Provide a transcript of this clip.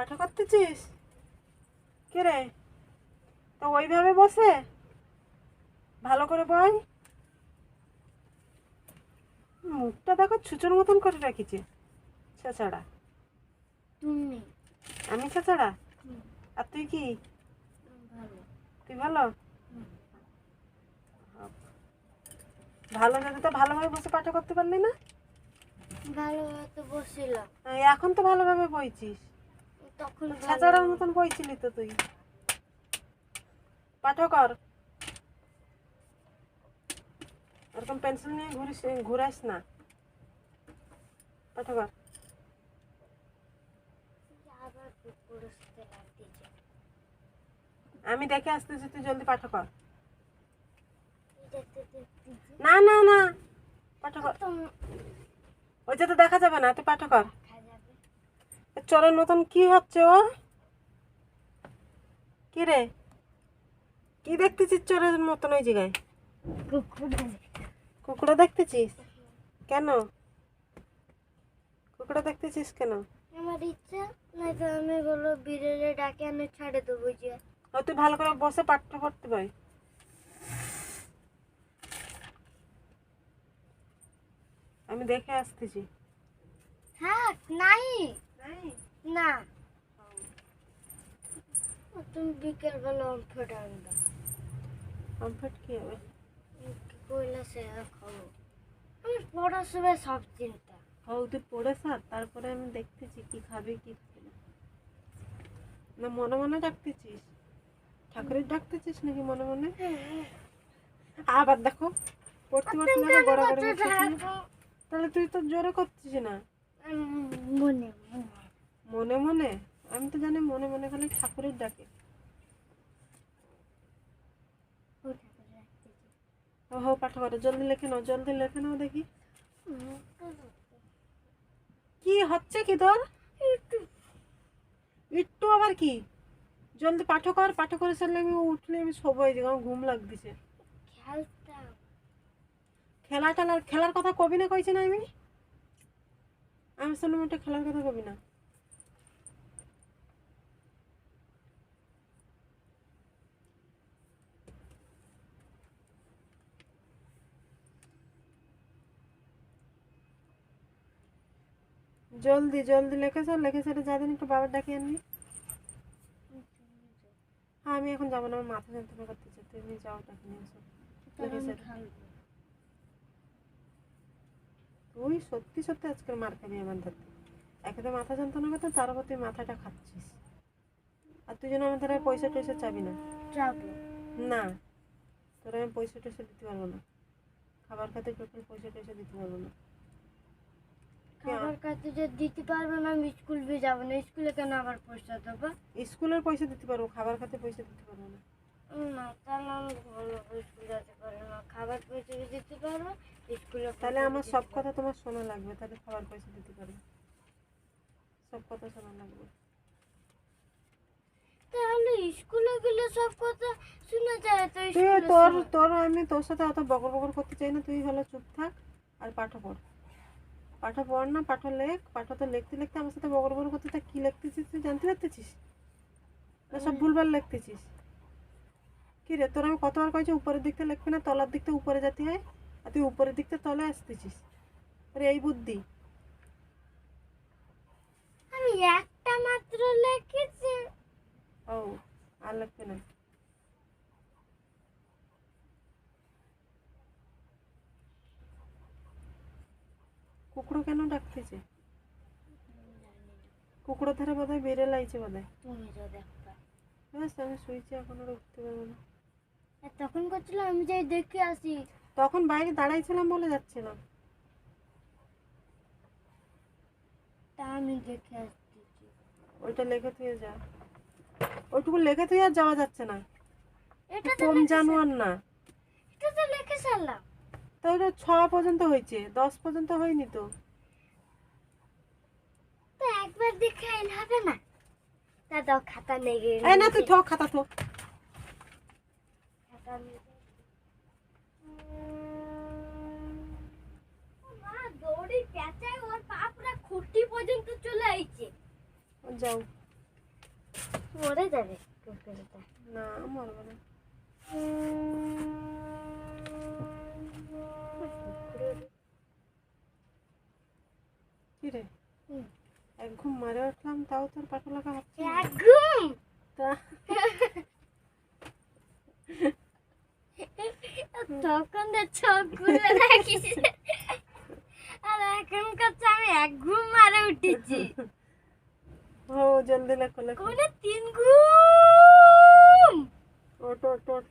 পাঠ করতেছিস? কে রে? তো ওইভাবে বসে ভালো করে বই। মুখটা দেখো ছুচোর মতন করে রাখিছে। ছেঁচড়া। তুমি? আমি ছেঁচড়া? হুম, আর তুই কি? ভালো। তুই ভালো? হুম, ভালো যদি তো ভালোভাবে বসে পাঠ করতে পারলি না? ভালোভাবে তো বসছিলাম। এখন তো ভালোভাবে বইছিস। তখন ছেঁচড়ার মতন বইছিলি তো তুই। পাঠ কর। এরকম পেন্সিল নিয়ে ঘুরাইস না। পাঠ কর। আবার পড়তে লাগতেছে। আমি দেখে আসতেছি, তুই জলদি পাঠ কর। দেখতে দেখতেছি। না না না, পাঠ কর। তো ওইটা তো দেখা যাবে না, তুই পাঠ কর। দেখা যাবে। চোরের মতন কি হচ্ছে ও? কি রে? কি দেখতেছিস চোরের মতন ওই জায়গায়? কুকুরও দেখতেছিস? কেন? কুকুরও দেখতেছিস কেন? আমার ইচ্ছা নাই তো আমি বলো বিড়ালে ডাকে আমি ছাড়ে দেবো যে। ও তুই ভালো করে বসে পাঠ করতে পারি। আমি দেখে আসতেছি। হ্যাঁ, নাই না। তুমি বিকেল বেলা অম্ফট আনবা। কমফর্ট কি হবে? কি করলে সে খাবো। আমার পড়ার সময় সব চিন্তা। ও তুই পড়ে সার, তারপরে আমি দেখতেছি কি খাবি কি খাবি না। না মনে মনে ডাকতেছিস? ঠাকুরের ডাকতেছিস নাকি মনে মনে? আবার দেখো পড়তে পড়তে দেখো গড়াগড়ি হচ্ছে। তাহলে তুই তো জোরে করছিস না। মনে মনে মনে? আমি তো জানি মনে মনে খালি ঠাকুরের ডাকে। ও হো, পাঠ করো, জলদি লেখে নাও, জলদি লেখে নাও দেখি। কি হচ্ছে কি তোর? একটু আবার কি? জলদি পাঠ কর, পাঠ করে সারলে আমি উঠলে আমি শোবো, এই জায়গায় আমার ঘুম লাগতেছে। খেলতাম। খেলার কথা কবি না কইছি না আমি? আমি শুনলাম ওটা খেলার কথা কবি না। জলদি জলদি লেখে স্যার, লেখে স্যার যা দিন একটু বাবার ডাকিয়ে আনবি। হ্যাঁ আমি এখন যাবো না, আমার মাথা যন্ত্রণা করতেছে, তুমি যাও ডাকি নিয়ে আসো। লেখে স্যার তুই সত্যি সত্যি আজকের মার খাবি আমার ধরতে। একে তো মাথা যন্ত্রণা করতে, তার উপর তুই মাথাটা খাচ্ছিস। আর তুই যেন আমার ধারে পয়সা টয়সা চাবি না। যাবো না, তোর আমি পয়সা টয়সা দিতে পারবো না। খাবার খেতে টোটাল পয়সা টয়সা দিতে পারবো না। খাবার কাছে যে দিতে পারবে না আমি স্কুল भी যাবো না। স্কুলে কেন আবার পয়সা দেবো? স্কুলের পয়সা দিতে পারবো, খাবার খেতে পয়সা দিতে পারবো না। না তাহলে আমি ভালো স্কুল যেতে পারবো না। খাবার পয়সা भी দিতে পারবো, স্কুলে তাহলে আমার সব কথা তোমার শোনা লাগবে, তাহলে খাবার পয়সা দিতে পারবে। সব কথা শোনা লাগবে। তাহলে স্কুলে গেলে সব কথা শোনা যায় তো। তুই স্কুলে আমি তোর সাথে অত বকর বকর করতে চাই না, তুই হলো চুপ থাক আর পাঠ পড়। পাঠ পড় না, পাঠ লেখ। পাঠ তো লিখতে লিখতে আমার সাথে বকর বকর করতে থাক। কি লিখতেছিস তুই জানতে পারতেছিস না? সব ভুলভাল লিখতেছিস। কি রে, তোর আমি কতবার কইছি উপরের দিকতে লিখবি না, তলার দিকতে উপরে যেতে হয়, আর তুই উপরের দিকতে তলে আসতেছিস। আরে এই বুদ্ধি? আমি একটা মাত্র লিখেছি। ও, আর লিখবে না। কুকুরও কেন ডাকতেছে? কুকুরের ধারে বোধহয় বেড়ে লাইছে বোধহয়। তুমি তো দেখবা। ব্যাস আমি শুয়েছি, এখন আর উঠতে পারবো না। তখন করছিল আমি যাই দেখে আসি। তখন বাইরে দাঁড়াইছিলাম বলে যাচ্ছিলাম। তা আমি দেখে আসতেছি। ওইটা লেখে তুই যা। ওইটুকু লেখে তুই আর যাওয়া যাচ্ছে না। এটা তো কম জানোয়ার না। এটা তো লিখে সারলাম। তো ওটা 6 পর্যন্ত হয়েছে, 10 পর্যন্ত হয়নি তো। তো একবার দেখে আইলে হবে না? দাও খাতা নিয়ে গেলে। এই না, তুই থো খাতা থো। খাতা নিয়ে মা দৌড়ি পেঁচায় ওর পা পুরো খুঁটি পর্যন্ত চলে আইছে। যাও। মরে যাবে কুকুরটা। না মরবে না। কি রে, হুম। এক ঘুম মারে উঠলাম তাও তোর পাটা লাগা হচ্ছে না? একদম তা তখন তো চোখ খুলে রাখিস, আর এখন করছে আমি এক ঘুম মারে উঠেছি। ও জলদি লেখো লেখো। কোনে 3 ঘুম। ওট ওট ওট।